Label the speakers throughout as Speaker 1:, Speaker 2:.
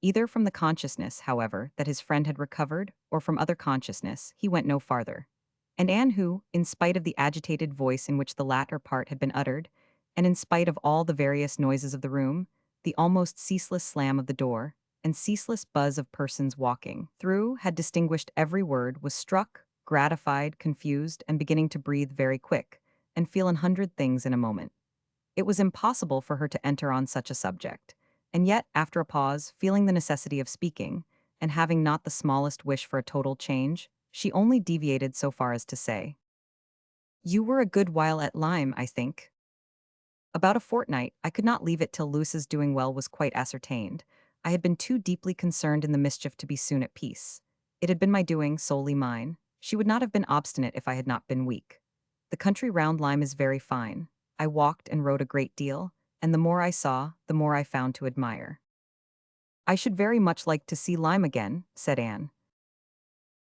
Speaker 1: Either from the consciousness, however, that his friend had recovered, or from other consciousness, he went no farther. And Anne, who, in spite of the agitated voice in which the latter part had been uttered, and in spite of all the various noises of the room, the almost ceaseless slam of the door, and ceaseless buzz of persons walking through, had distinguished every word, was struck, gratified, confused, and beginning to breathe very quick, and feel 100 things in a moment. It was impossible for her to enter on such a subject, and yet, after a pause, feeling the necessity of speaking, and having not the smallest wish for a total change, she only deviated so far as to say, "You were a good while at Lyme, I think." "About a fortnight. I could not leave it till Luce's doing well was quite ascertained. I had been too deeply concerned in the mischief to be soon at peace. It had been my doing, solely mine. She would not have been obstinate if I had not been weak. The country round Lyme is very fine. I walked and rode a great deal, and the more I saw, the more I found to admire." "I should very much like to see Lyme again," said Anne.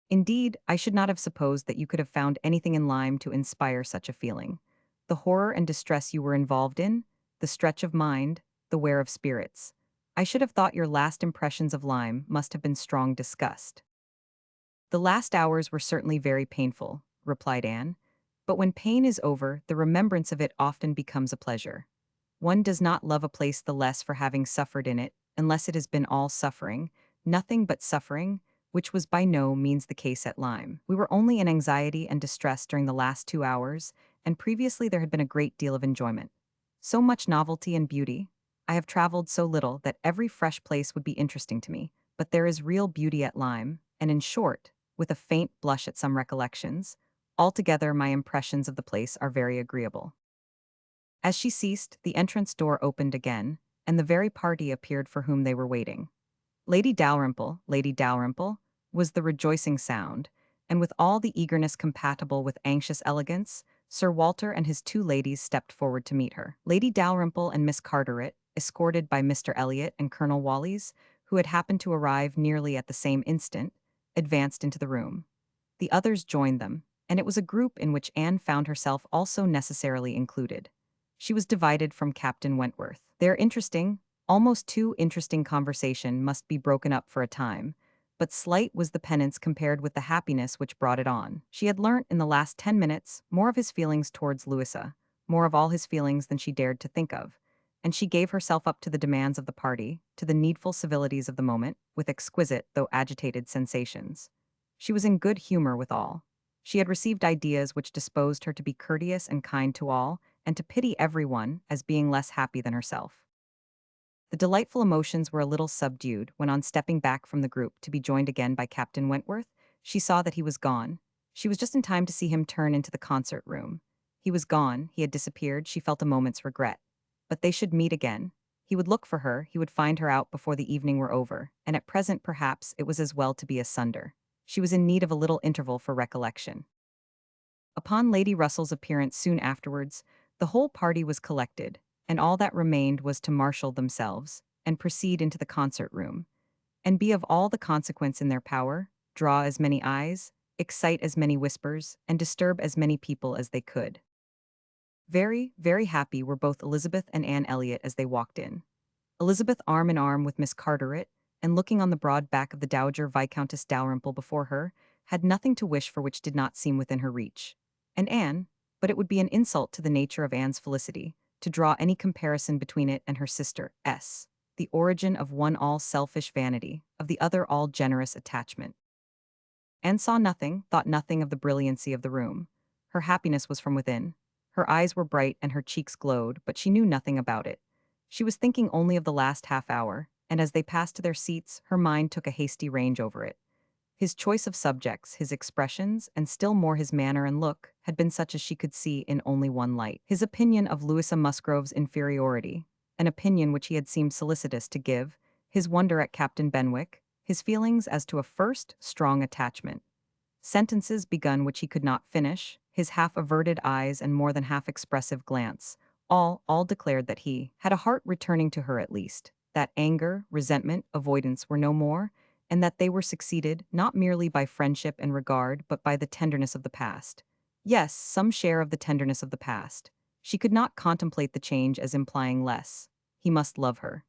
Speaker 1: "Indeed, I should not have supposed that you could have found anything in Lyme to inspire such a feeling. The horror and distress you were involved in, the stretch of mind, the wear of spirits. I should have thought your last impressions of Lyme must have been strong disgust." "The last hours were certainly very painful," replied Anne. "But when pain is over, the remembrance of it often becomes a pleasure. One does not love a place the less for having suffered in it, unless it has been all suffering, nothing but suffering, which was by no means the case at Lyme. We were only in anxiety and distress during the last 2 hours, and previously there had been a great deal of enjoyment. So much novelty and beauty. I have traveled so little that every fresh place would be interesting to me, but there is real beauty at Lyme, and in short, with a faint blush at some recollections, altogether my impressions of the place are very agreeable." As she ceased, the entrance door opened again, and the very party appeared for whom they were waiting. Lady Dalrymple," was the rejoicing sound, and with all the eagerness compatible with anxious elegance, Sir Walter and his two ladies stepped forward to meet her. Lady Dalrymple and Miss Carteret, escorted by Mr. Elliot and Colonel Wallis, who had happened to arrive nearly at the same instant, advanced into the room. The others joined them, and it was a group in which Anne found herself also necessarily included. She was divided from Captain Wentworth. Their interesting, almost too interesting conversation must be broken up for a time, but slight was the penance compared with the happiness which brought it on. She had learnt in the last 10 minutes more of his feelings towards Louisa, more of all his feelings than she dared to think of, and she gave herself up to the demands of the party, to the needful civilities of the moment, with exquisite though agitated sensations. She was in good humor with all. She had received ideas which disposed her to be courteous and kind to all, and to pity everyone as being less happy than herself. The delightful emotions were a little subdued when, on stepping back from the group to be joined again by Captain Wentworth, she saw that he was gone. She was just in time to see him turn into the concert room. He was gone, he had disappeared, she felt a moment's regret. But they should meet again. He would look for her, he would find her out before the evening were over, and at present perhaps it was as well to be asunder. She was in need of a little interval for recollection. Upon Lady Russell's appearance soon afterwards, the whole party was collected, and all that remained was to marshal themselves, and proceed into the concert room, and be of all the consequence in their power, draw as many eyes, excite as many whispers, and disturb as many people as they could. Very, very happy were both Elizabeth and Anne Elliot as they walked in. Elizabeth arm in arm with Miss Carteret, and looking on the broad back of the Dowager Viscountess Dalrymple before her, had nothing to wish for which did not seem within her reach. And Anne, but it would be an insult to the nature of Anne's felicity, to draw any comparison between it and her sister, the origin of one all selfish vanity, of the other all generous attachment. Anne saw nothing, thought nothing of the brilliancy of the room. Her happiness was from within. Her eyes were bright and her cheeks glowed, but she knew nothing about it. She was thinking only of the last half hour, and as they passed to their seats, her mind took a hasty range over it. His choice of subjects, his expressions, and still more his manner and look, had been such as she could see in only one light. His opinion of Louisa Musgrove's inferiority, an opinion which he had seemed solicitous to give, his wonder at Captain Benwick, his feelings as to a first, strong attachment. Sentences begun which he could not finish, his half-averted eyes and more than half-expressive glance, all declared that he had a heart returning to her at least, that anger, resentment, avoidance were no more, and that they were succeeded not merely by friendship and regard but by the tenderness of the past. Yes, some share of the tenderness of the past. She could not contemplate the change as implying less. He must love her.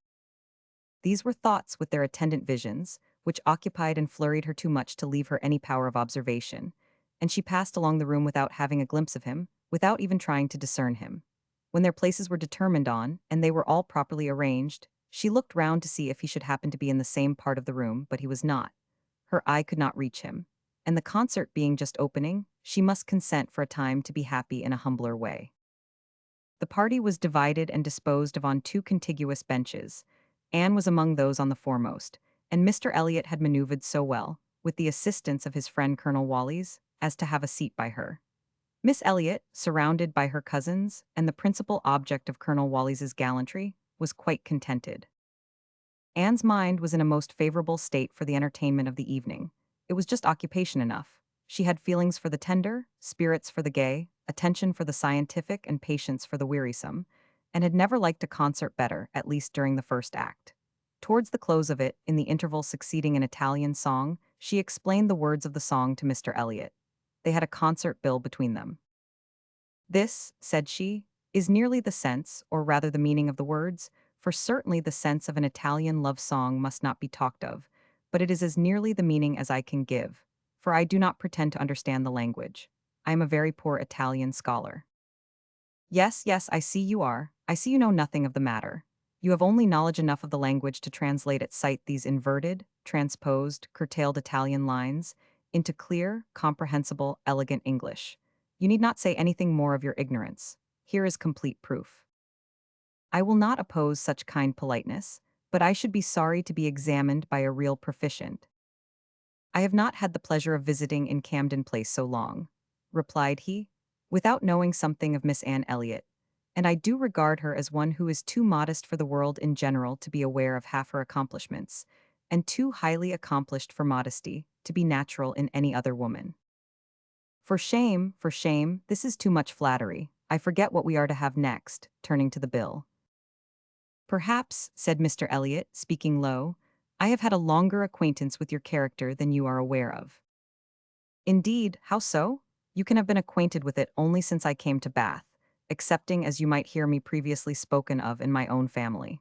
Speaker 1: These were thoughts with their attendant visions, which occupied and flurried her too much to leave her any power of observation, and she passed along the room without having a glimpse of him, without even trying to discern him. When their places were determined on, and they were all properly arranged, she looked round to see if he should happen to be in the same part of the room, but he was not. Her eye could not reach him. And the concert being just opening, she must consent for a time to be happy in a humbler way. The party was divided and disposed of on two contiguous benches. Anne was among those on the foremost, and Mr. Elliot had maneuvered so well, with the assistance of his friend Colonel Wallis, as to have a seat by her. Miss Elliot, surrounded by her cousins, and the principal object of Colonel Wallis's gallantry, was quite contented. Anne's mind was in a most favorable state for the entertainment of the evening. It was just occupation enough. She had feelings for the tender, spirits for the gay, attention for the scientific, and patience for the wearisome, and had never liked a concert better, at least during the first act. Towards the close of it, in the interval succeeding an Italian song, she explained the words of the song to Mr. Elliot. They had a concert bill between them. This, said she, is nearly the sense, or rather the meaning of the words, for certainly the sense of an Italian love song must not be talked of, but it is as nearly the meaning as I can give, for I do not pretend to understand the language. I am a very poor Italian scholar. Yes, yes, I see you are. I see you know nothing of the matter. You have only knowledge enough of the language to translate at sight these inverted, transposed, curtailed Italian lines into clear, comprehensible, elegant English. You need not say anything more of your ignorance. Here is complete proof. I will not oppose such kind politeness, but I should be sorry to be examined by a real proficient. I have not had the pleasure of visiting in Camden Place so long, replied he, without knowing something of Miss Anne Elliot, and I do regard her as one who is too modest for the world in general to be aware of half her accomplishments, and too highly accomplished for modesty to be natural in any other woman. For shame, this is too much flattery. I forget what we are to have next, turning to the bill. Perhaps, said Mr. Elliot, speaking low, I have had a longer acquaintance with your character than you are aware of. Indeed, how so? You can have been acquainted with it only since I came to Bath, excepting as you might hear me previously spoken of in my own family.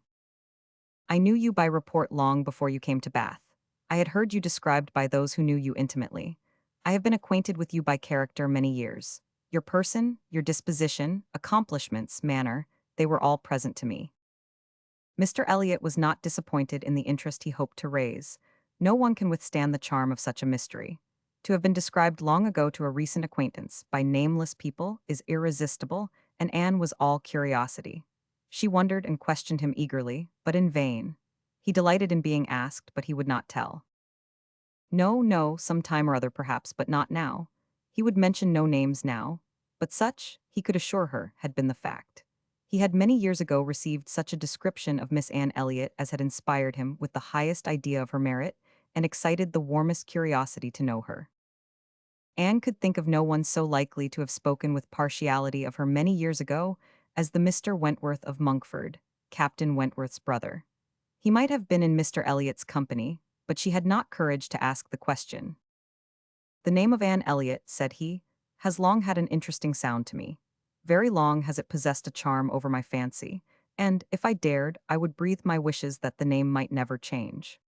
Speaker 1: I knew you by report long before you came to Bath. I had heard you described by those who knew you intimately. I have been acquainted with you by character many years. Your person, your disposition, accomplishments, manner, they were all present to me. Mr. Elliot was not disappointed in the interest he hoped to raise. No one can withstand the charm of such a mystery. To have been described long ago to a recent acquaintance by nameless people is irresistible, and Anne was all curiosity. She wondered and questioned him eagerly, but in vain. He delighted in being asked, but he would not tell. No, no, some time or other perhaps, but not now. He would mention no names now, but such, he could assure her, had been the fact. He had many years ago received such a description of Miss Anne Elliot as had inspired him with the highest idea of her merit and excited the warmest curiosity to know her. Anne could think of no one so likely to have spoken with partiality of her many years ago as the Mr. Wentworth of Monkford, Captain Wentworth's brother. He might have been in Mr. Elliot's company, but she had not courage to ask the question. The name of Anne Elliot, said he, has long had an interesting sound to me. Very long has it possessed a charm over my fancy, and, if I dared, I would breathe my wishes that the name might never change.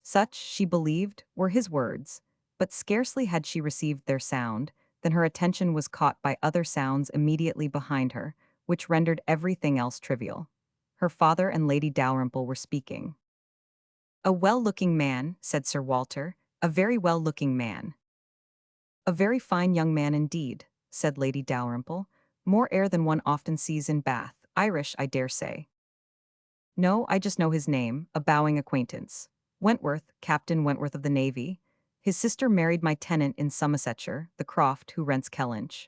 Speaker 1: Such, she believed, were his words, but scarcely had she received their sound, than her attention was caught by other sounds immediately behind her, which rendered everything else trivial. Her father and Lady Dalrymple were speaking. A well-looking man, said Sir Walter, a very well-looking man. A very fine young man indeed, said Lady Dalrymple, more air than one often sees in Bath, Irish, I dare say. No, I just know his name, a bowing acquaintance. Wentworth, Captain Wentworth of the Navy. His sister married my tenant in Somersetshire, the Croft, who rents Kellynch.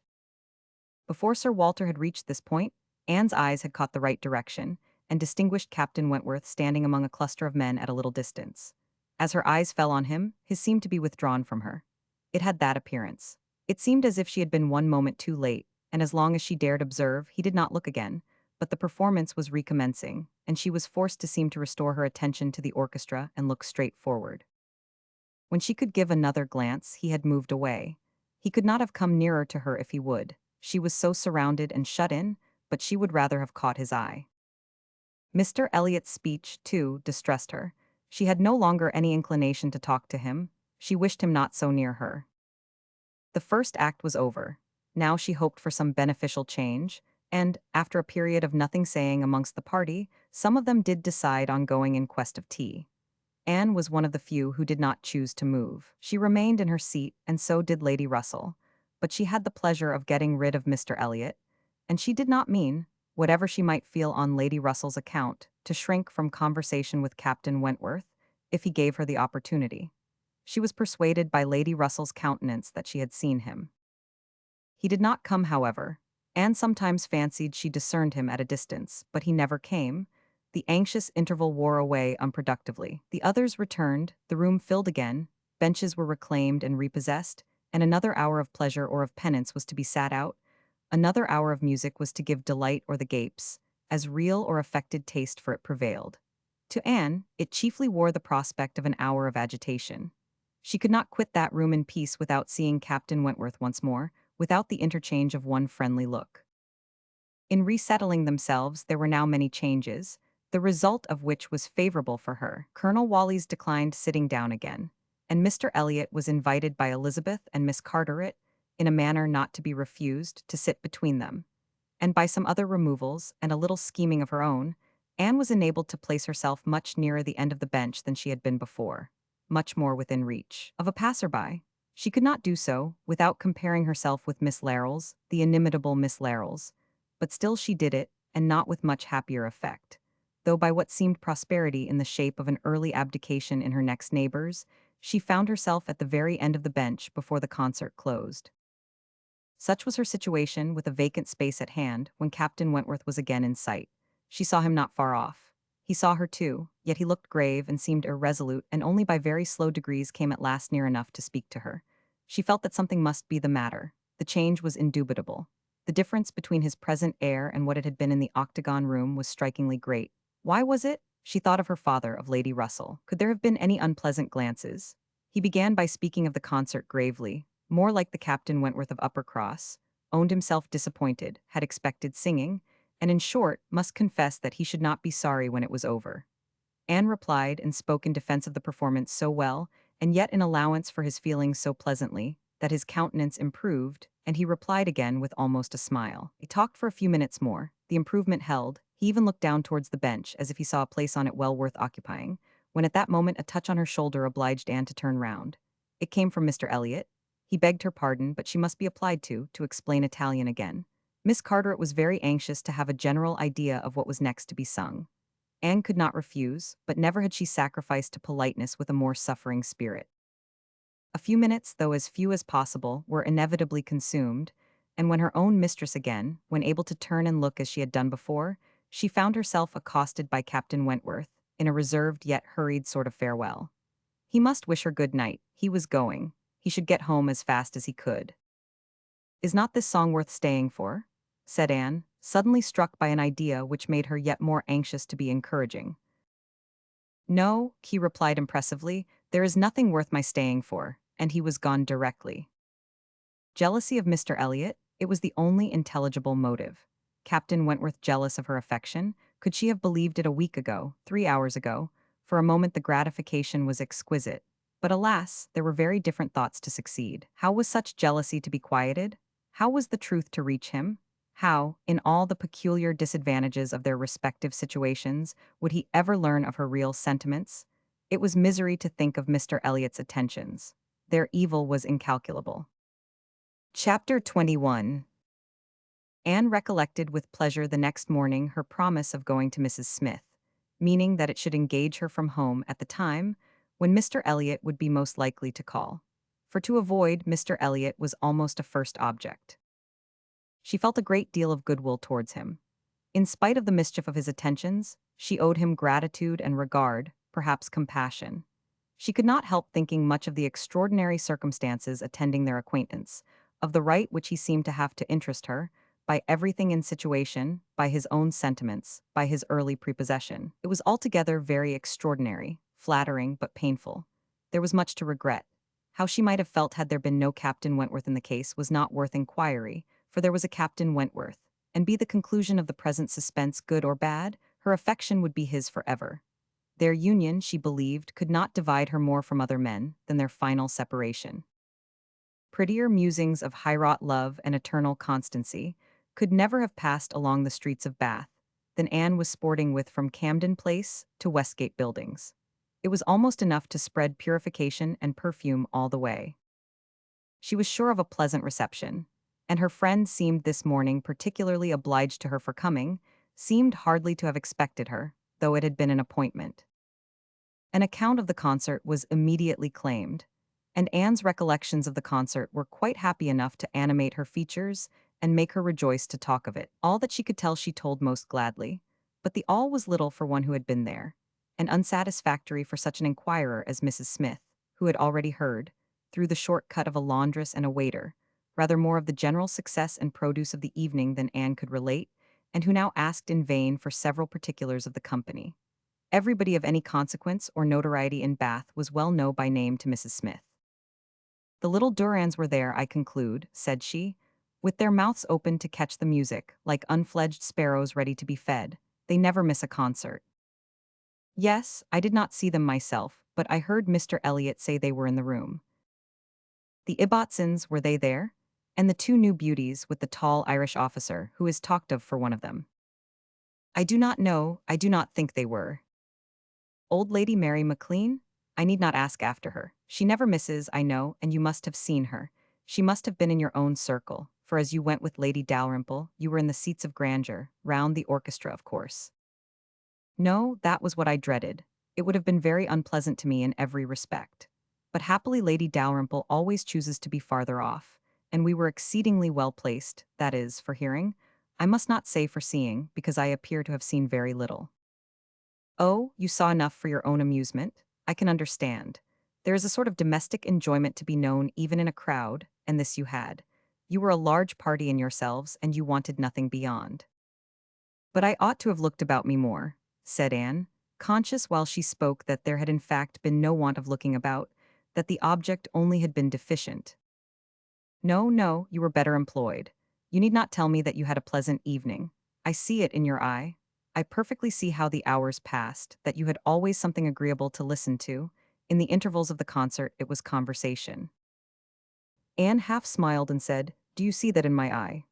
Speaker 1: Before Sir Walter had reached this point, Anne's eyes had caught the right direction, and distinguished Captain Wentworth standing among a cluster of men at a little distance. As her eyes fell on him, his seemed to be withdrawn from her. It had that appearance. It seemed as if she had been one moment too late, and as long as she dared observe, he did not look again, but the performance was recommencing, and she was forced to seem to restore her attention to the orchestra and look straight forward. When she could give another glance, he had moved away. He could not have come nearer to her if he would. She was so surrounded and shut in, but she would rather have caught his eye. Mr. Elliot's speech, too, distressed her. She had no longer any inclination to talk to him. She wished him not so near her. The first act was over. Now she hoped for some beneficial change, and, after a period of nothing saying amongst the party, some of them did decide on going in quest of tea. Anne was one of the few who did not choose to move. She remained in her seat, and so did Lady Russell. But she had the pleasure of getting rid of Mr. Elliot, and she did not mean, whatever she might feel on Lady Russell's account, to shrink from conversation with Captain Wentworth, if he gave her the opportunity. She was persuaded by Lady Russell's countenance that she had seen him. He did not come, however. Anne sometimes fancied she discerned him at a distance, but he never came. The anxious interval wore away unproductively. The others returned, the room filled again, benches were reclaimed and repossessed, and another hour of pleasure or of penance was to be sat out. Another hour of music was to give delight or the gapes, as real or affected taste for it prevailed. To Anne, it chiefly wore the prospect of an hour of agitation. She could not quit that room in peace without seeing Captain Wentworth once more, without the interchange of one friendly look. In resettling themselves, there were now many changes, the result of which was favorable for her. Colonel Wallis declined sitting down again, and Mr. Elliot was invited by Elizabeth and Miss Carteret, in a manner not to be refused, to sit between them. And by some other removals, and a little scheming of her own, Anne was enabled to place herself much nearer the end of the bench than she had been before, much more within reach of a passer-by. She could not do so without comparing herself with Miss Larrells, the inimitable Miss Larrells, but still she did it, and not with much happier effect. Though by what seemed prosperity in the shape of an early abdication in her next neighbors, she found herself at the very end of the bench before the concert closed. Such was her situation, with a vacant space at hand, when Captain Wentworth was again in sight. She saw him not far off. He saw her too, yet he looked grave and seemed irresolute, and only by very slow degrees came at last near enough to speak to her. She felt that something must be the matter. The change was indubitable. The difference between his present air and what it had been in the octagon room was strikingly great. Why was it? She thought of her father, of Lady Russell. Could there have been any unpleasant glances? He began by speaking of the concert gravely, more like the Captain Wentworth of Uppercross, owned himself disappointed, had expected singing, and in short, must confess that he should not be sorry when it was over. Anne replied and spoke in defense of the performance so well, and yet in allowance for his feelings so pleasantly, that his countenance improved, and he replied again with almost a smile. He talked for a few minutes more. The improvement held. He even looked down towards the bench, as if he saw a place on it well worth occupying, when at that moment a touch on her shoulder obliged Anne to turn round. It came from Mr. Elliot. He begged her pardon, but she must be applied to explain Italian again. Miss Carteret was very anxious to have a general idea of what was next to be sung. Anne could not refuse, but never had she sacrificed to politeness with a more suffering spirit. A few minutes, though as few as possible, were inevitably consumed, and when her own mistress again, when able to turn and look as she had done before, she found herself accosted by Captain Wentworth, in a reserved yet hurried sort of farewell. He must wish her good night. He was going. He should get home as fast as he could. "Is not this song worth staying for?" said Anne, suddenly struck by an idea which made her yet more anxious to be encouraging. "No," he replied impressively, "there is nothing worth my staying for," and he was gone directly. Jealousy of Mr. Elliot? It was the only intelligible motive. Captain Wentworth jealous of her affection? Could she have believed it a week ago, 3 hours ago? For a moment the gratification was exquisite. But alas, there were very different thoughts to succeed. How was such jealousy to be quieted? How was the truth to reach him? How, in all the peculiar disadvantages of their respective situations, would he ever learn of her real sentiments? It was misery to think of Mr. Elliot's attentions. Their evil was incalculable. Chapter 21. Anne recollected with pleasure the next morning her promise of going to Mrs. Smith, meaning that it should engage her from home at the time when Mr. Elliot would be most likely to call. For to avoid Mr. Elliot was almost a first object. She felt a great deal of goodwill towards him. In spite of the mischief of his attentions, she owed him gratitude and regard, perhaps compassion. She could not help thinking much of the extraordinary circumstances attending their acquaintance, of the right which he seemed to have to interest her, by everything in situation, by his own sentiments, by his early prepossession. It was altogether very extraordinary, flattering, but painful. There was much to regret. How she might have felt had there been no Captain Wentworth in the case was not worth inquiry, for there was a Captain Wentworth, and be the conclusion of the present suspense good or bad, Her affection would be his forever. Their union, she believed, could not divide her more from other men than their final separation. Prettier musings of high-wrought love and eternal constancy could never have passed along the streets of Bath than Anne was sporting with from Camden Place to Westgate Buildings. It was almost enough to spread purification and perfume all the way. She was sure of a pleasant reception, and her friend seemed this morning particularly obliged to her for coming, seemed hardly to have expected her, though it had been an appointment. An account of the concert was immediately claimed, and Anne's recollections of the concert were quite happy enough to animate her features and make her rejoice to talk of it. All that she could tell she told most gladly, but the all was little for one who had been there, and unsatisfactory for such an inquirer as Mrs. Smith, who had already heard, through the short cut of a laundress and a waiter, rather more of the general success and produce of the evening than Anne could relate, and who now asked in vain for several particulars of the company. Everybody of any consequence or notoriety in Bath was well known by name to Mrs. Smith. The little Durans were there, I conclude, said she, with their mouths open to catch the music, like unfledged sparrows ready to be fed. They never miss a concert. Yes, I did not see them myself, but I heard Mr. Elliot say they were in the room. The Ibbotsons, were they there? And the two new beauties with the tall Irish officer, who is talked of for one of them. I do not know, I do not think they were. Old Lady Mary MacLean? I need not ask after her. She never misses, I know, and you must have seen her. She must have been in your own circle, for as you went with Lady Dalrymple, you were in the seats of grandeur, round the orchestra, of course. No, that was what I dreaded. It would have been very unpleasant to me in every respect. But happily Lady Dalrymple always chooses to be farther off, and we were exceedingly well placed, that is, for hearing. I must not say for seeing, because I appear to have seen very little. Oh, you saw enough for your own amusement? I can understand. There is a sort of domestic enjoyment to be known even in a crowd, and this you had. You were a large party in yourselves, and you wanted nothing beyond. But I ought to have looked about me more, said Anne, conscious while she spoke that there had in fact been no want of looking about, that the object only had been deficient. No, no, you were better employed. You need not tell me that you had a pleasant evening. I see it in your eye. I perfectly see how the hours passed, that you had always something agreeable to listen to. In the intervals of the concert, it was conversation. Anne half smiled and said, Do you see that in my eye?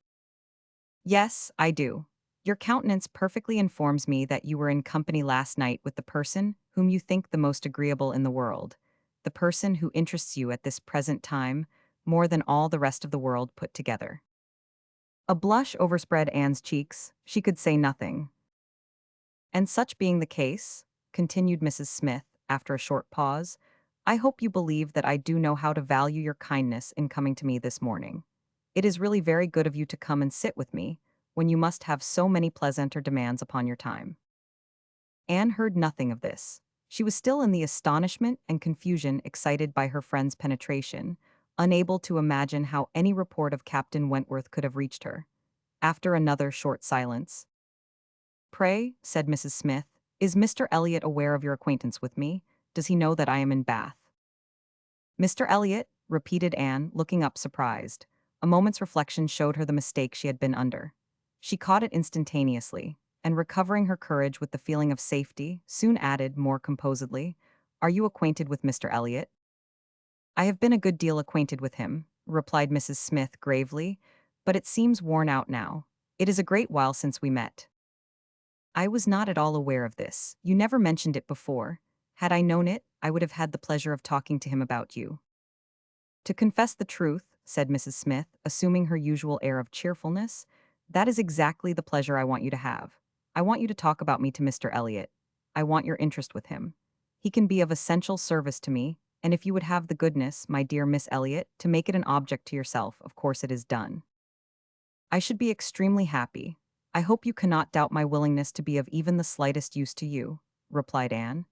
Speaker 1: Yes, I do. Your countenance perfectly informs me that you were in company last night with the person whom you think the most agreeable in the world, the person who interests you at this present time more than all the rest of the world put together. A blush overspread Anne's cheeks. She could say nothing. And such being the case, continued Mrs. Smith, after a short pause, I hope you believe that I do know how to value your kindness in coming to me this morning. It is really very good of you to come and sit with me, when you must have so many pleasanter demands upon your time. Anne heard nothing of this. She was still in the astonishment and confusion excited by her friend's penetration, unable to imagine how any report of Captain Wentworth could have reached her. After another short silence, Pray, said Mrs. Smith, is Mr. Elliot aware of your acquaintance with me? Does he know that I am in Bath? Mr. Elliot, repeated Anne, looking up surprised. A moment's reflection showed her the mistake she had been under. She caught it instantaneously, and recovering her courage with the feeling of safety, soon added, more composedly, Are you acquainted with Mr. Elliot? I have been a good deal acquainted with him, replied Mrs. Smith gravely, but it seems worn out now. It is a great while since we met. I was not at all aware of this. You never mentioned it before. Had I known it, I would have had the pleasure of talking to him about you. To confess the truth, said Mrs. Smith, assuming her usual air of cheerfulness, that is exactly the pleasure I want you to have. I want you to talk about me to Mr. Elliot. I want your interest with him. He can be of essential service to me, and if you would have the goodness, my dear Miss Elliot, to make it an object to yourself, of course it is done. I should be extremely happy. I hope you cannot doubt my willingness to be of even the slightest use to you, replied Anne.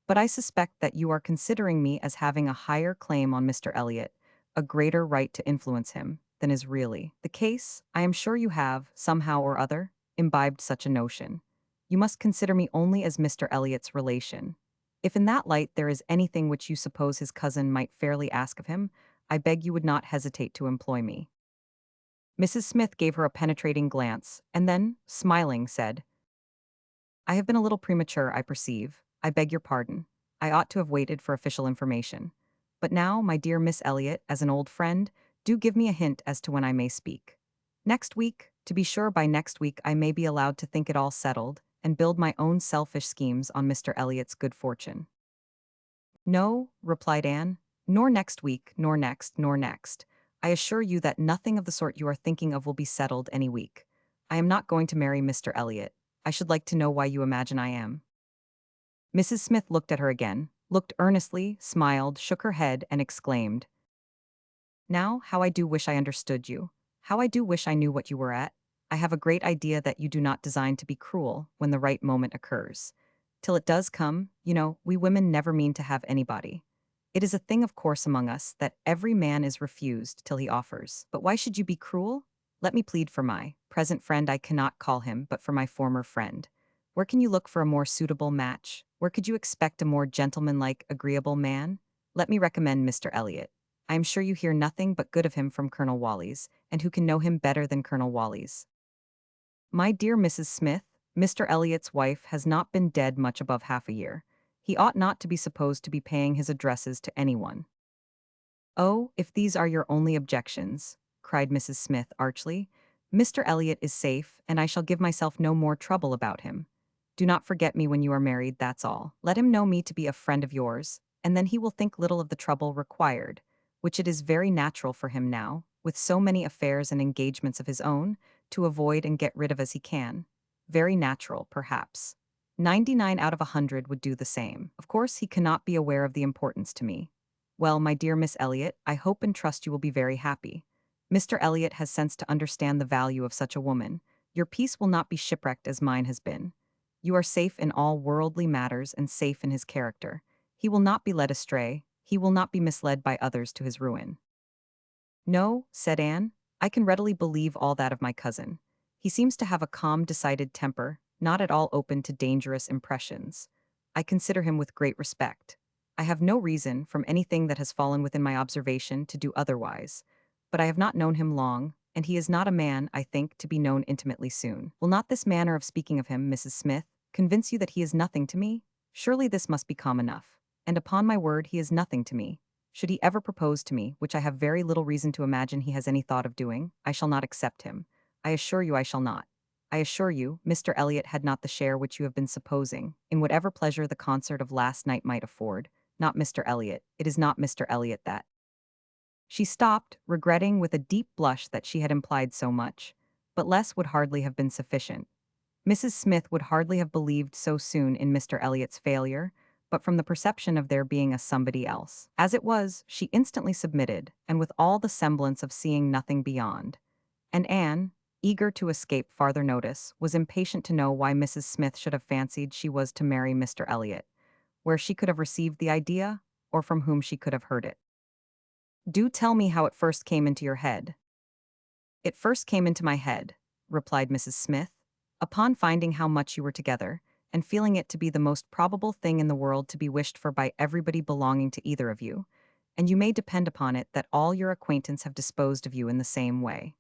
Speaker 1: But I suspect that you are considering me as having a higher claim on Mr. Elliot, a greater right to influence him, than is really the case. I am sure you have, somehow or other, imbibed such a notion. You must consider me only as Mr. Elliot's relation. If in that light there is anything which you suppose his cousin might fairly ask of him, I beg you would not hesitate to employ me. Mrs. Smith gave her a penetrating glance, and then, smiling, said, I have been a little premature, I perceive. I beg your pardon. I ought to have waited for official information. But now, my dear Miss Elliot, as an old friend, do give me a hint as to when I may speak. Next week, to be sure by next week I may be allowed to think it all settled, and build my own selfish schemes on Mr. Elliot's good fortune. No, replied Anne, nor next week, nor next, nor next. I assure you that nothing of the sort you are thinking of will be settled any week. I am not going to marry Mr. Elliot. I should like to know why you imagine I am. Mrs. Smith looked at her again, looked earnestly, smiled, shook her head, and exclaimed, now, how I do wish I understood you. How I do wish I knew what you were at. I have a great idea that you do not design to be cruel when the right moment occurs. Till it does come, you know, we women never mean to have anybody. It is a thing of course among us that every man is refused till he offers. But why should you be cruel? Let me plead for my present friend. I cannot call him, but for my former friend. Where can you look for a more suitable match? Where could you expect a more gentlemanlike, agreeable man? Let me recommend Mr. Elliot. I am sure you hear nothing but good of him from Colonel Wallis, and who can know him better than Colonel Wallis? My dear Mrs. Smith, Mr. Elliot's wife has not been dead much above half a year. He ought not to be supposed to be paying his addresses to anyone. Oh, if these are your only objections, cried Mrs. Smith archly, Mr. Elliot is safe, and I shall give myself no more trouble about him. Do not forget me when you are married, that's all. Let him know me to be a friend of yours, and then he will think little of the trouble required, which it is very natural for him now, with so many affairs and engagements of his own, to avoid and get rid of as he can. Very natural, perhaps. 99 out of 100 would do the same. Of course, he cannot be aware of the importance to me. Well, my dear Miss Elliot, I hope and trust you will be very happy. Mr. Elliot has sense to understand the value of such a woman. Your peace will not be shipwrecked as mine has been. You are safe in all worldly matters and safe in his character. He will not be led astray. He will not be misled by others to his ruin. No, said Anne, I can readily believe all that of my cousin. He seems to have a calm, decided temper, not at all open to dangerous impressions. I consider him with great respect. I have no reason, from anything that has fallen within my observation, to do otherwise. But I have not known him long, and he is not a man, I think, to be known intimately soon. Will not this manner of speaking of him, Mrs. Smith, convince you that he is nothing to me? Surely this must be calm enough. And upon my word, he is nothing to me. Should he ever propose to me, which I have very little reason to imagine he has any thought of doing, I shall not accept him. I assure you I shall not. I assure you, Mr. Elliot had not the share which you have been supposing, in whatever pleasure the concert of last night might afford. Not Mr. Elliot. It is not Mr. Elliot that. She stopped, regretting with a deep blush that she had implied so much. But less would hardly have been sufficient. Mrs. Smith would hardly have believed so soon in Mr. Elliot's failure, but from the perception of there being a somebody else. As it was, she instantly submitted, and with all the semblance of seeing nothing beyond. And Anne, eager to escape farther notice, was impatient to know why Mrs. Smith should have fancied she was to marry Mr. Elliot, where she could have received the idea, or from whom she could have heard it. Do tell me how it first came into your head. It first came into my head, replied Mrs. Smith, upon finding how much you were together, and feeling it to be the most probable thing in the world to be wished for by everybody belonging to either of you, and you may depend upon it that all your acquaintance have disposed of you in the same way.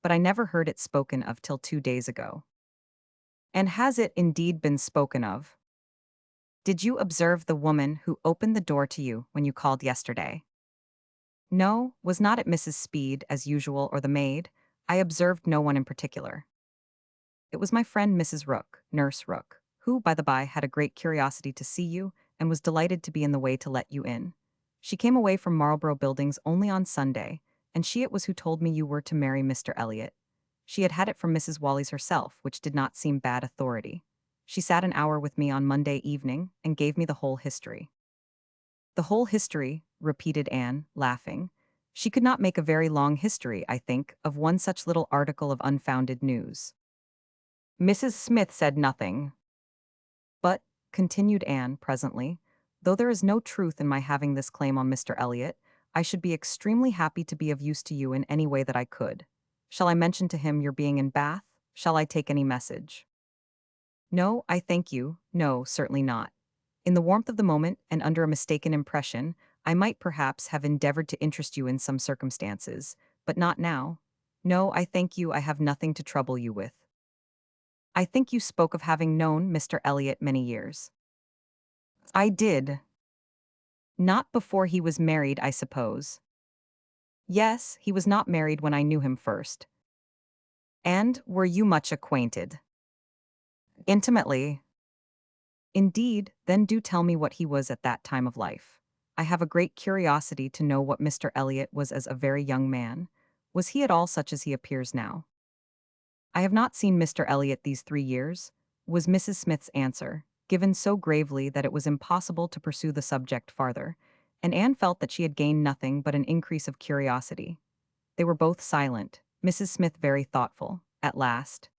Speaker 1: But I never heard it spoken of till 2 days ago. And has it indeed been spoken of? Did you observe the woman who opened the door to you when you called yesterday? No, was not it Mrs. Speed, as usual, or the maid? I observed no one in particular. It was my friend Mrs. Rook, Nurse Rook, who, by the by, had a great curiosity to see you, and was delighted to be in the way to let you in. She came away from Marlborough Buildings only on Sunday, and she it was who told me you were to marry Mr. Elliot. She had had it from Mrs. Wallis herself, which did not seem bad authority. She sat an hour with me on Monday evening, and gave me the whole history. The whole history, repeated Anne, laughing. She could not make a very long history, I think, of one such little article of unfounded news. Mrs. Smith said nothing. But, continued Anne presently, though there is no truth in my having this claim on Mr. Elliot, I should be extremely happy to be of use to you in any way that I could. Shall I mention to him your being in Bath? Shall I take any message? No, I thank you. No, certainly not. In the warmth of the moment, and under a mistaken impression, I might perhaps have endeavored to interest you in some circumstances, but not now. No, I thank you, I have nothing to trouble you with. I think you spoke of having known Mr. Elliot many years. I did. Not before he was married, I suppose. Yes, he was not married when I knew him first. And were you much acquainted? Intimately. Indeed, then do tell me what he was at that time of life. I have a great curiosity to know what Mr. Elliot was as a very young man. Was he at all such as he appears now? I have not seen Mr. Elliot these 3 years, was Mrs. Smith's answer, given so gravely that it was impossible to pursue the subject farther, and Anne felt that she had gained nothing but an increase of curiosity. They were both silent, Mrs. Smith very thoughtful. At last,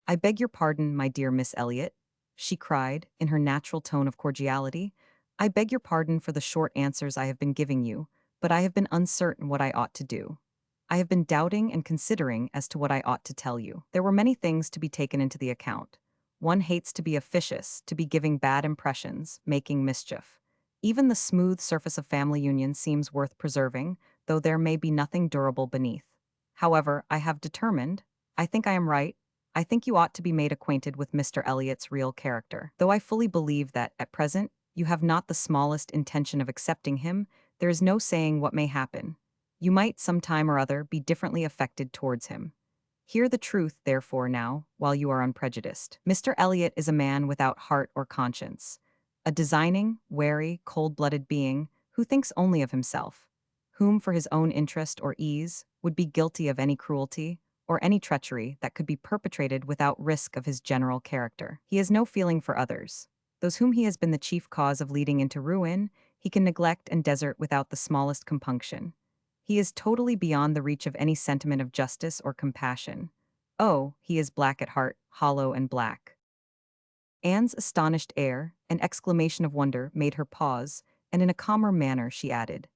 Speaker 1: "I beg your pardon, my dear Miss Elliot," she cried, in her natural tone of cordiality. "I beg your pardon for the short answers I have been giving you, but I have been uncertain what I ought to do. I have been doubting and considering as to what I ought to tell you. There were many things to be taken into the account. One hates to be officious, to be giving bad impressions, making mischief. Even the smooth surface of family union seems worth preserving, though there may be nothing durable beneath. However, I have determined, I think I am right, I think you ought to be made acquainted with Mr. Elliot's real character. Though I fully believe that, at present, you have not the smallest intention of accepting him, there is no saying what may happen. You might, some time or other, be differently affected towards him. Hear the truth, therefore, now, while you are unprejudiced. Mr. Elliot is a man without heart or conscience, a designing, wary, cold-blooded being who thinks only of himself, whom, for his own interest or ease, would be guilty of any cruelty, or any treachery that could be perpetrated without risk of his general character. He has no feeling for others. Those whom he has been the chief cause of leading into ruin, he can neglect and desert without the smallest compunction. He is totally beyond the reach of any sentiment of justice or compassion. Oh, he is black at heart, hollow and black. Anne's astonished air, an exclamation of wonder, made her pause, and in a calmer manner she added,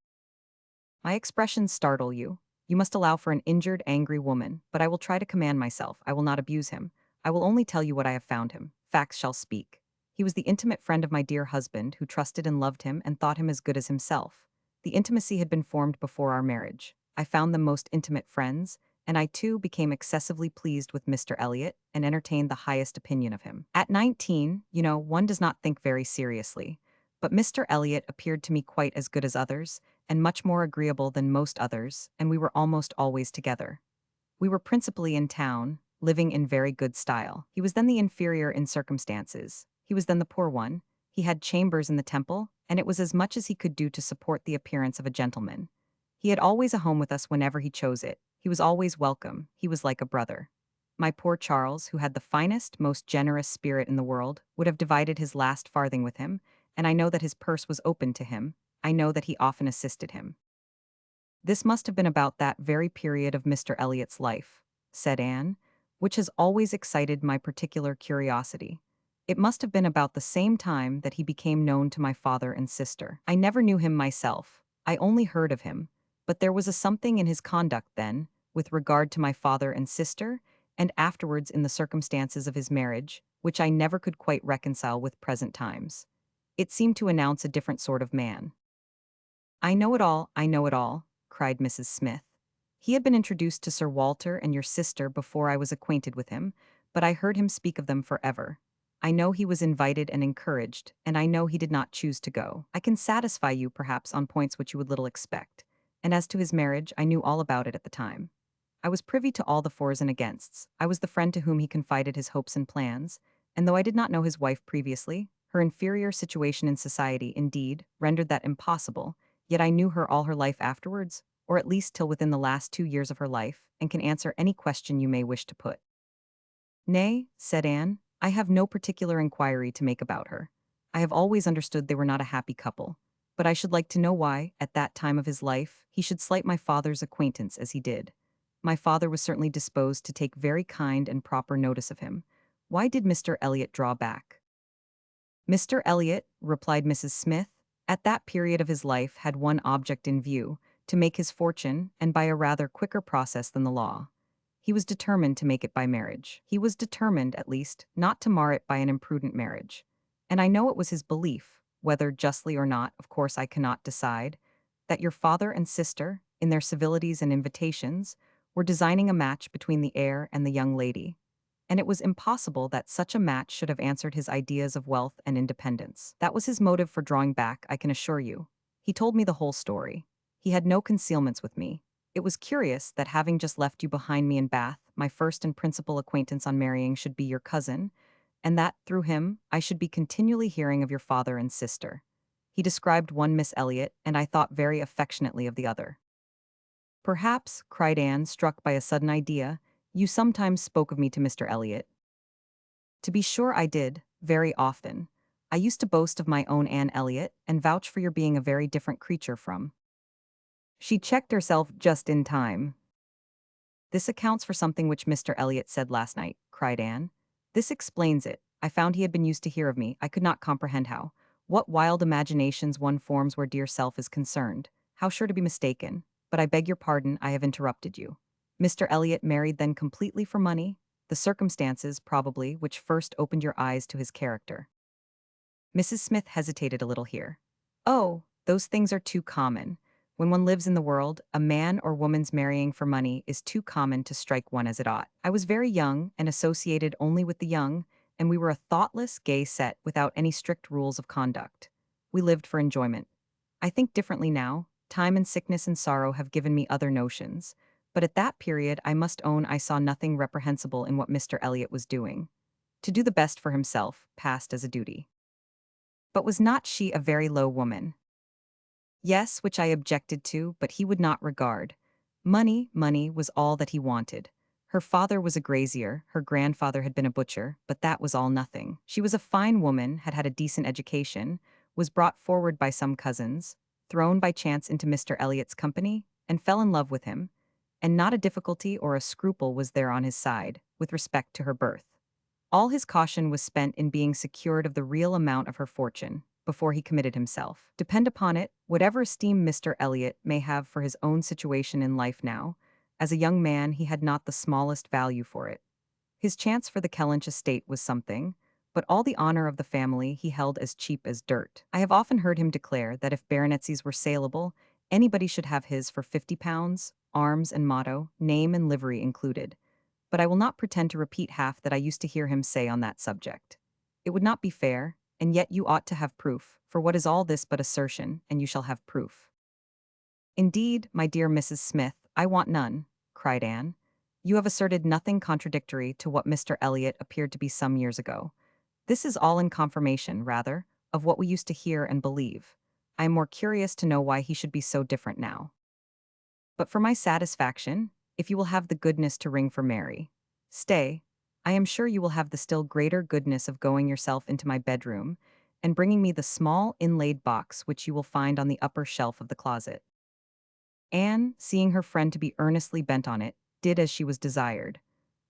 Speaker 1: "My expressions startle you. You must allow for an injured, angry woman, but I will try to command myself. I will not abuse him. I will only tell you what I have found him. Facts shall speak. He was the intimate friend of my dear husband, who trusted and loved him and thought him as good as himself. The intimacy had been formed before our marriage. I found them most intimate friends, and I too became excessively pleased with Mr. Elliot and entertained the highest opinion of him. At 19, one does not think very seriously. But Mr. Elliot appeared to me quite as good as others, and much more agreeable than most others, and we were almost always together. We were principally in town, living in very good style. He was then the inferior in circumstances. He was then the poor one. He had chambers in the Temple, and it was as much as he could do to support the appearance of a gentleman. He had always a home with us whenever he chose it. He was always welcome. He was like a brother. My poor Charles, who had the finest, most generous spirit in the world, would have divided his last farthing with him, and I know that his purse was open to him. I know that he often assisted him. This must have been about that very period of Mr. Elliot's life, said Anne, which has always excited my particular curiosity. It must have been about the same time that he became known to my father and sister. I never knew him myself. I only heard of him, but there was a something in his conduct then, with regard to my father and sister, and afterwards in the circumstances of his marriage, which I never could quite reconcile with present times. It seemed to announce a different sort of man. "I know it all, I know it all," cried Mrs. Smith. "He had been introduced to Sir Walter and your sister before I was acquainted with him, but I heard him speak of them forever. I know he was invited and encouraged, and I know he did not choose to go. I can satisfy you, perhaps, on points which you would little expect, and as to his marriage, I knew all about it at the time. I was privy to all the fors and againsts. I was the friend to whom he confided his hopes and plans, and though I did not know his wife previously, her inferior situation in society, indeed, rendered that impossible, yet I knew her all her life afterwards, or at least till within the last 2 years of her life, and can answer any question you may wish to put." "Nay," said Anne, "I have no particular inquiry to make about her. I have always understood they were not a happy couple, but I should like to know why, at that time of his life, he should slight my father's acquaintance as he did. My father was certainly disposed to take very kind and proper notice of him. Why did Mr. Elliot draw back?" "Mr. Elliot," replied Mrs. Smith, "at that period of his life had one object in view, to make his fortune, and by a rather quicker process than the law. He was determined to make it by marriage. He was determined, at least, not to mar it by an imprudent marriage. And I know it was his belief, whether justly or not, of course I cannot decide, that your father and sister, in their civilities and invitations, were designing a match between the heir and the young lady. and it was impossible that such a match should have answered his ideas of wealth and independence. That was his motive for drawing back, I can assure you. He told me the whole story. He had no concealments with me. It was curious that having just left you behind me in Bath, my first and principal acquaintance on marrying should be your cousin, and that, through him, I should be continually hearing of your father and sister. He described one Miss Elliot, and I thought very affectionately of the other. Perhaps, cried Anne, struck by a sudden idea, you sometimes spoke of me to Mr. Elliot. To be sure I did, very often. I used to boast of my own Anne Elliot, and vouch for your being a very different creature from. She checked herself just in time. This accounts for something which Mr. Elliot said last night, cried Anne. This explains it. I found he had been used to hear of me. I could not comprehend how. What wild imaginations one forms where dear self is concerned. How sure to be mistaken. But I beg your pardon, I have interrupted you. Mr. Elliot married then completely for money? The circumstances, probably, which first opened your eyes to his character. Mrs. Smith hesitated a little here. Oh, those things are too common. When one lives in the world, a man or woman's marrying for money is too common to strike one as it ought. I was very young and associated only with the young, and we were a thoughtless, gay set without any strict rules of conduct. We lived for enjoyment. I think differently now. Time and sickness and sorrow have given me other notions. But at that period, I must own I saw nothing reprehensible in what Mr. Elliot was doing. To do the best for himself passed as a duty. But was not she a very low woman? Yes, which I objected to, but he would not regard. Money was all that he wanted. Her father was a grazier, her grandfather had been a butcher, but that was all nothing. She was a fine woman, had had a decent education, was brought forward by some cousins, thrown by chance into Mr. Elliot's company, and fell in love with him, and not a difficulty or a scruple was there on his side, with respect to her birth. All his caution was spent in being secured of the real amount of her fortune, before he committed himself. Depend upon it, whatever esteem Mr. Elliot may have for his own situation in life now, as a young man he had not the smallest value for it. His chance for the Kellynch estate was something, but all the honor of the family he held as cheap as dirt. I have often heard him declare that if baronetcies were saleable, anybody should have his for £50, arms and motto, name and livery included. But I will not pretend to repeat half that I used to hear him say on that subject. It would not be fair, and yet you ought to have proof, for what is all this but assertion, and you shall have proof. Indeed, my dear Mrs. Smith, I want none, cried Anne. You have asserted nothing contradictory to what Mr. Elliot appeared to be some years ago. This is all in confirmation, rather, of what we used to hear and believe. I am more curious to know why he should be so different now. But for my satisfaction, if you will have the goodness to ring for Mary. Stay, I am sure you will have the still greater goodness of going yourself into my bedroom and bringing me the small inlaid box which you will find on the upper shelf of the closet. Anne, seeing her friend to be earnestly bent on it, did as she was desired.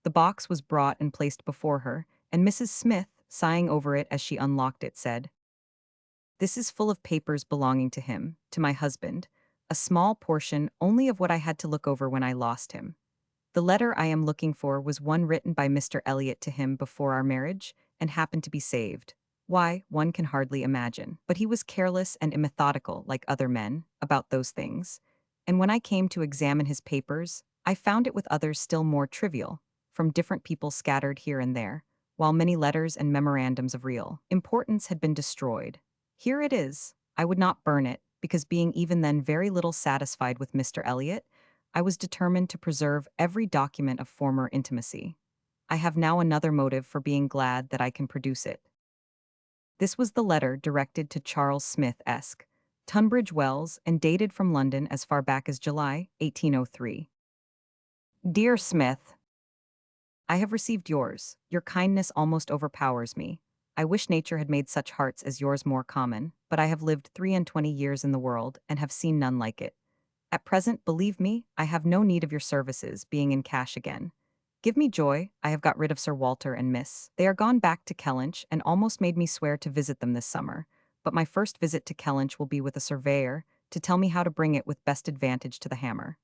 Speaker 1: The box was brought and placed before her, and Mrs. Smith, sighing over it as she unlocked it, said, "This is full of papers belonging to him, to my husband, a small portion only of what I had to look over when I lost him. The letter I am looking for was one written by Mr. Elliot to him before our marriage, and happened to be saved. Why, one can hardly imagine. But he was careless and immethodical, like other men, about those things. And when I came to examine his papers, I found it with others still more trivial, from different people scattered here and there, while many letters and memorandums of real importance had been destroyed. Here it is. I would not burn it, because being even then very little satisfied with Mr. Elliot, I was determined to preserve every document of former intimacy. I have now another motive for being glad that I can produce it." This was the letter directed to Charles Smith, Esq., Tunbridge Wells, and dated from London as far back as July, 1803. Dear Smith, I have received yours. Your kindness almost overpowers me. I wish nature had made such hearts as yours more common, but I have lived 23 years in the world and have seen none like it. At present, believe me, I have no need of your services, being in cash again. Give me joy, I have got rid of Sir Walter and Miss. They are gone back to Kellynch and almost made me swear to visit them this summer, but my first visit to Kellynch will be with a surveyor, to tell me how to bring it with best advantage to the hammer.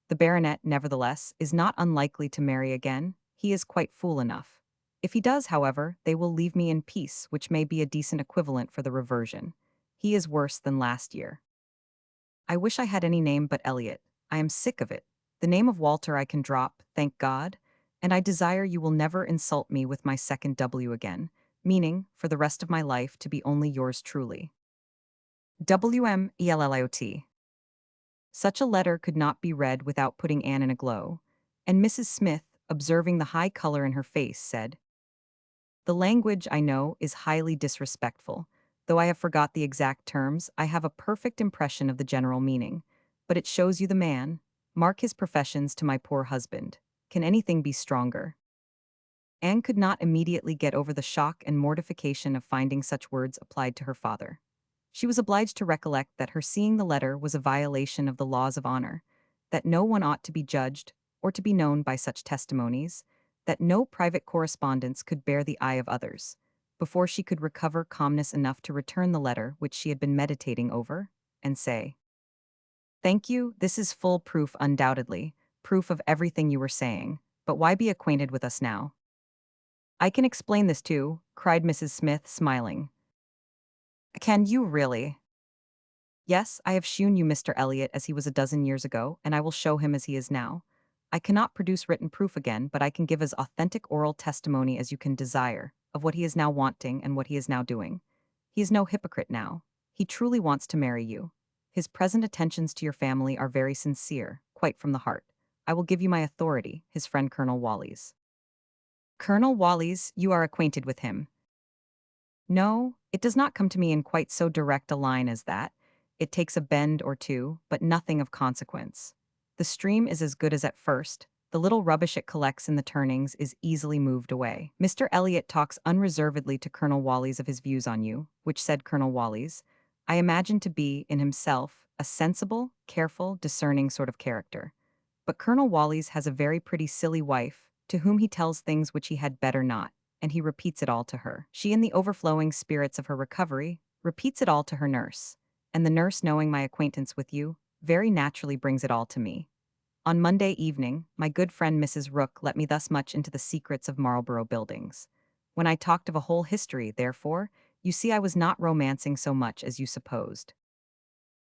Speaker 1: The baronet, nevertheless, is not unlikely to marry again. He is quite fool enough. If he does, however, they will leave me in peace, which may be a decent equivalent for the reversion. He is worse than last year. I wish I had any name but Elliot. I am sick of it. The name of Walter I can drop, thank God, and I desire you will never insult me with my second W again, meaning, for the rest of my life, to be only yours truly. WMELLIOT. Such a letter could not be read without putting Anne in a glow, and Mrs. Smith, observing the high color in her face, said, "The language, I know, is highly disrespectful. Though I have forgot the exact terms, I have a perfect impression of the general meaning. But it shows you the man. Mark his professions to my poor husband. Can anything be stronger?" Anne could not immediately get over the shock and mortification of finding such words applied to her father. She was obliged to recollect that her seeing the letter was a violation of the laws of honor, that no one ought to be judged or to be known by such testimonies, that no private correspondence could bear the eye of others, before she could recover calmness enough to return the letter which she had been meditating over, and say, "Thank you, this is full proof undoubtedly, proof of everything you were saying, but why be acquainted with us now?" "I can explain this too," cried Mrs. Smith, smiling. "Can you really?" "Yes, I have shewn you Mr. Elliot as he was a dozen years ago, and I will show him as he is now. I cannot produce written proof again, but I can give as authentic oral testimony as you can desire, of what he is now wanting and what he is now doing. He is no hypocrite now. He truly wants to marry you. His present attentions to your family are very sincere, quite from the heart. I will give you my authority, his friend Colonel Wally's." "Colonel Wally's, you are acquainted with him." "No, it does not come to me in quite so direct a line as that. It takes a bend or two, but nothing of consequence. The stream is as good as at first. The little rubbish it collects in the turnings is easily moved away. Mr. Elliot talks unreservedly to Colonel Wally's of his views on you, which, said Colonel Wally's, I imagine to be, in himself, a sensible, careful, discerning sort of character. But Colonel Wally's has a very pretty silly wife, to whom he tells things which he had better not, and he repeats it all to her. She, in the overflowing spirits of her recovery, repeats it all to her nurse, and the nurse, knowing my acquaintance with you, very naturally brings it all to me. On Monday evening, my good friend Mrs. Rook let me thus much into the secrets of Marlborough Buildings. When I talked of a whole history, therefore, you see I was not romancing so much as you supposed.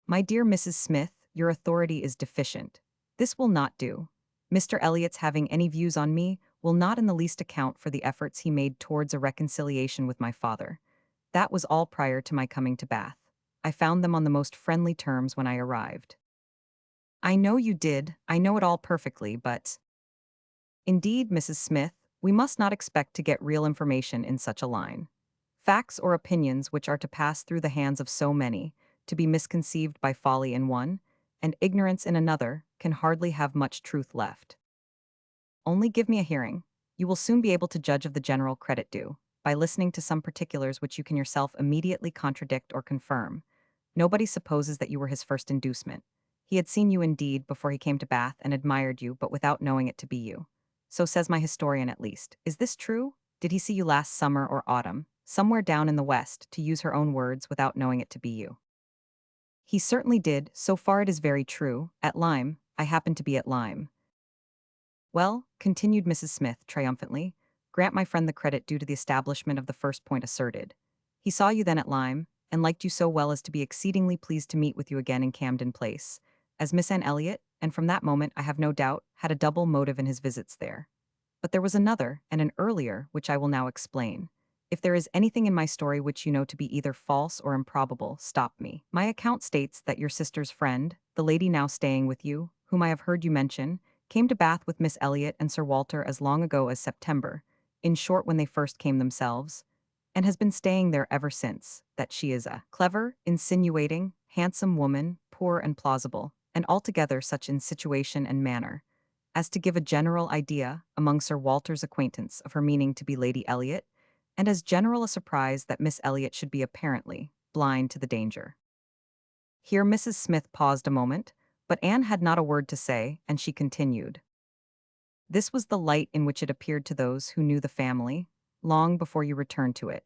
Speaker 1: My dear Mrs. Smith, your authority is deficient. This will not do. Mr. Elliot's having any views on me will not in the least account for the efforts he made towards a reconciliation with my father. That was all prior to my coming to Bath. I found them on the most friendly terms when I arrived. I know you did, I know it all perfectly, but— Indeed, Mrs. Smith, we must not expect to get real information in such a line. Facts or opinions which are to pass through the hands of so many, to be misconceived by folly in one, and ignorance in another, can hardly have much truth left. Only give me a hearing. You will soon be able to judge of the general credit due, by listening to some particulars which you can yourself immediately contradict or confirm. Nobody supposes that you were his first inducement. He had seen you indeed before he came to Bath and admired you, but without knowing it to be you. So says my historian at least. Is this true? Did he see you last summer or autumn, somewhere down in the west, to use her own words, without knowing it to be you? He certainly did, so far it is very true. At Lyme, I happened to be at Lyme. Well, continued Mrs. Smith triumphantly, grant my friend the credit due to the establishment of the first point asserted. He saw you then at Lyme, and liked you so well as to be exceedingly pleased to meet with you again in Camden Place, as Miss Anne Elliot, and from that moment, I have no doubt, had a double motive in his visits there. But there was another, and an earlier, which I will now explain. If there is anything in my story which you know to be either false or improbable, stop me. My account states that your sister's friend, the lady now staying with you, whom I have heard you mention, came to Bath with Miss Elliot and Sir Walter as long ago as September, in short when they first came themselves, and has been staying there ever since, that she is a clever, insinuating, handsome woman, poor and plausible, and altogether such in situation and manner, as to give a general idea, among Sir Walter's acquaintance, of her meaning to be Lady Elliot, and as general a surprise that Miss Elliot should be apparently blind to the danger. Here Mrs. Smith paused a moment, but Anne had not a word to say, and she continued. This was the light in which it appeared to those who knew the family, long before you returned to it,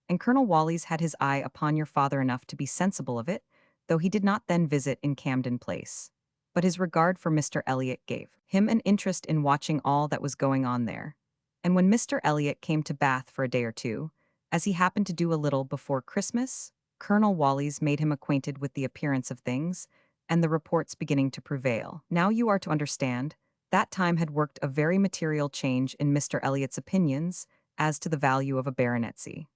Speaker 1: and Colonel Wally's had his eye upon your father enough to be sensible of it, though he did not then visit in Camden Place. But his regard for Mr. Elliot gave him an interest in watching all that was going on there, and when Mr. Elliot came to Bath for a day or two, as he happened to do a little before Christmas, Colonel Wally's made him acquainted with the appearance of things, and the reports beginning to prevail. Now you are to understand That time had worked a very material change in Mr. Elliot's opinions as to the value of a baronetcy.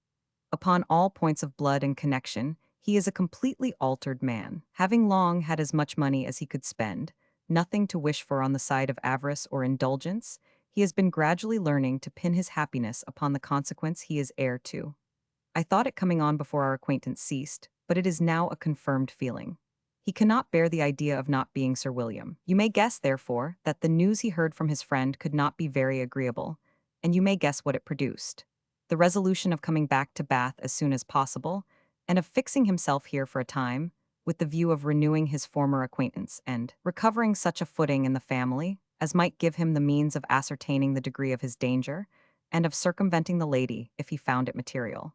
Speaker 1: Upon all points of blood and connection, he is a completely altered man. Having long had as much money as he could spend, nothing to wish for on the side of avarice or indulgence, he has been gradually learning to pin his happiness upon the consequence he is heir to. I thought it coming on before our acquaintance ceased, but it is now a confirmed feeling. He cannot bear the idea of not being Sir William. You may guess, therefore, that the news he heard from his friend could not be very agreeable, and you may guess what it produced. The resolution of coming back to Bath as soon as possible, and of fixing himself here for a time, with the view of renewing his former acquaintance and recovering such a footing in the family as might give him the means of ascertaining the degree of his danger, and of circumventing the lady if he found it material.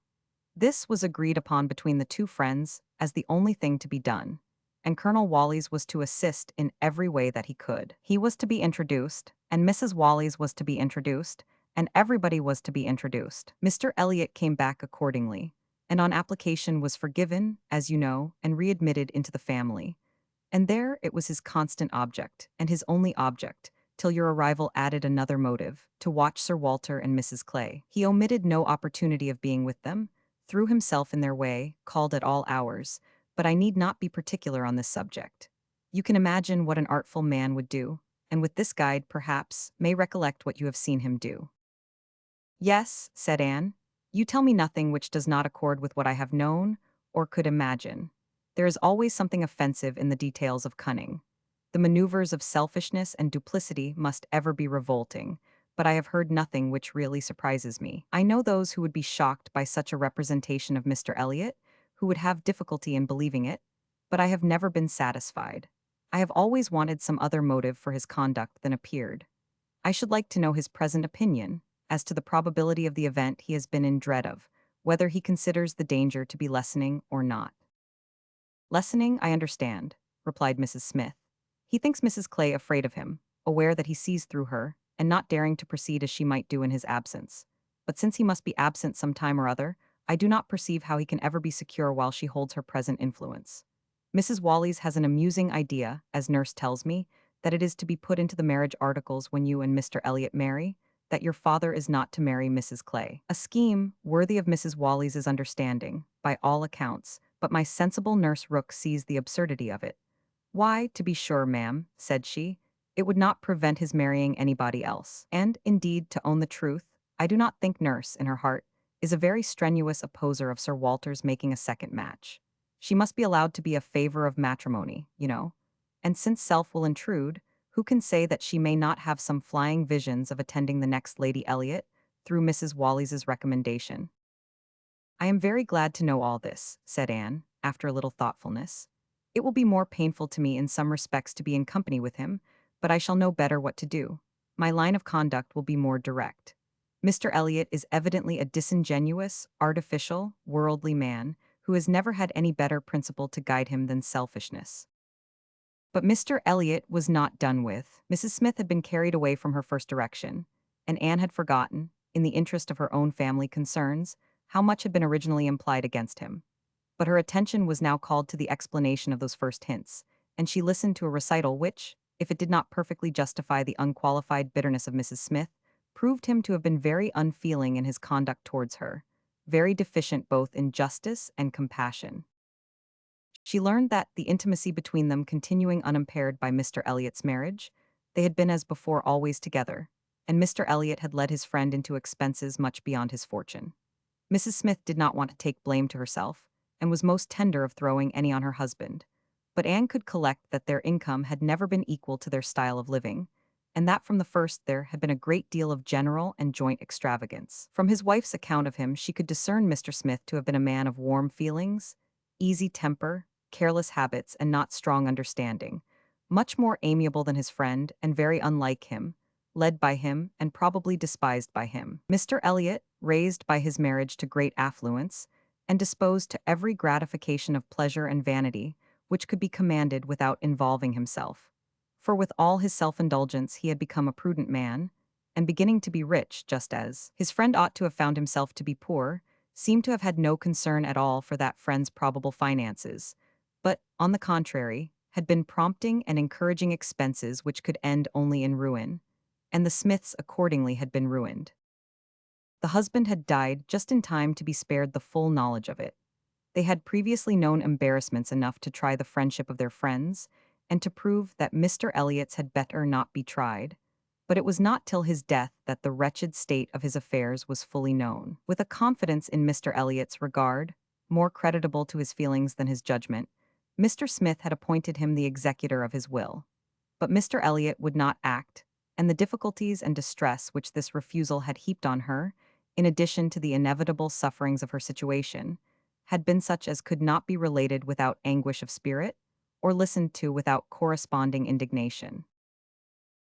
Speaker 1: This was agreed upon between the two friends as the only thing to be done, and Colonel Wallis was to assist in every way that he could. He was to be introduced, and Mrs. Wallis was to be introduced, and everybody was to be introduced. Mr. Elliot came back accordingly, and on application was forgiven, as you know, and readmitted into the family. And there it was his constant object, and his only object, till your arrival added another motive, to watch Sir Walter and Mrs. Clay. He omitted no opportunity of being with them, threw himself in their way, called at all hours, but I need not be particular on this subject. You can imagine what an artful man would do, and with this guide, perhaps, may recollect what you have seen him do. Yes, said Anne, you tell me nothing which does not accord with what I have known or could imagine. There is always something offensive in the details of cunning. The maneuvers of selfishness and duplicity must ever be revolting, but I have heard nothing which really surprises me. I know those who would be shocked by such a representation of Mr. Elliot, who would have difficulty in believing it, but I have never been satisfied. I have always wanted some other motive for his conduct than appeared. I should like to know his present opinion as to the probability of the event he has been in dread of, whether he considers the danger to be lessening or not. Lessening, I understand, replied Mrs. Smith. He thinks Mrs. Clay afraid of him, aware that he sees through her, and not daring to proceed as she might do in his absence. But since he must be absent some time or other, I do not perceive how he can ever be secure while she holds her present influence. Mrs. Wallis has an amusing idea, as nurse tells me, that it is to be put into the marriage articles when you and Mr. Elliot marry, that your father is not to marry Mrs. Clay. A scheme worthy of Mrs. Wallis's understanding, by all accounts, but my sensible nurse Rook sees the absurdity of it. Why, to be sure, ma'am, said she, it would not prevent his marrying anybody else. And, indeed, to own the truth, I do not think nurse, in her heart, is a very strenuous opposer of Sir Walter's making a second match. She must be allowed to be a favor of matrimony, you know. And since self will intrude, who can say that she may not have some flying visions of attending the next Lady Elliot through Mrs. Wallis's recommendation? I am very glad to know all this, said Anne, after a little thoughtfulness. It will be more painful to me in some respects to be in company with him, but I shall know better what to do. My line of conduct will be more direct. Mr. Elliot is evidently a disingenuous, artificial, worldly man who has never had any better principle to guide him than selfishness. But Mr. Elliot was not done with. Mrs. Smith had been carried away from her first direction, and Anne had forgotten, in the interest of her own family concerns, how much had been originally implied against him. But her attention was now called to the explanation of those first hints, and she listened to a recital which, if it did not perfectly justify the unqualified bitterness of Mrs. Smith, proved him to have been very unfeeling in his conduct towards her, very deficient both in justice and compassion. She learned that, the intimacy between them continuing unimpaired by Mr. Elliot's marriage, they had been as before always together, and Mr. Elliot had led his friend into expenses much beyond his fortune. Mrs. Smith did not want to take blame to herself, and was most tender of throwing any on her husband, but Anne could collect that their income had never been equal to their style of living, and that from the first there had been a great deal of general and joint extravagance. From his wife's account of him she could discern Mr. Smith to have been a man of warm feelings, easy temper, careless habits, and not strong understanding, much more amiable than his friend and very unlike him, led by him and probably despised by him. Mr. Elliot, raised by his marriage to great affluence, and disposed to every gratification of pleasure and vanity which could be commanded without involving himself. For with all his self-indulgence he had become a prudent man, and beginning to be rich just as his friend ought to have found himself to be poor, seemed to have had no concern at all for that friend's probable finances, but, on the contrary, had been prompting and encouraging expenses which could end only in ruin, and the Smiths accordingly had been ruined. The husband had died just in time to be spared the full knowledge of it. They had previously known embarrassments enough to try the friendship of their friends, and to prove that Mr. Elliot's had better not be tried, but it was not till his death that the wretched state of his affairs was fully known. With a confidence in Mr. Elliot's regard, more creditable to his feelings than his judgment, Mr. Smith had appointed him the executor of his will. But Mr. Elliot would not act, and the difficulties and distress which this refusal had heaped on her, in addition to the inevitable sufferings of her situation, had been such as could not be related without anguish of spirit, or listened to without corresponding indignation.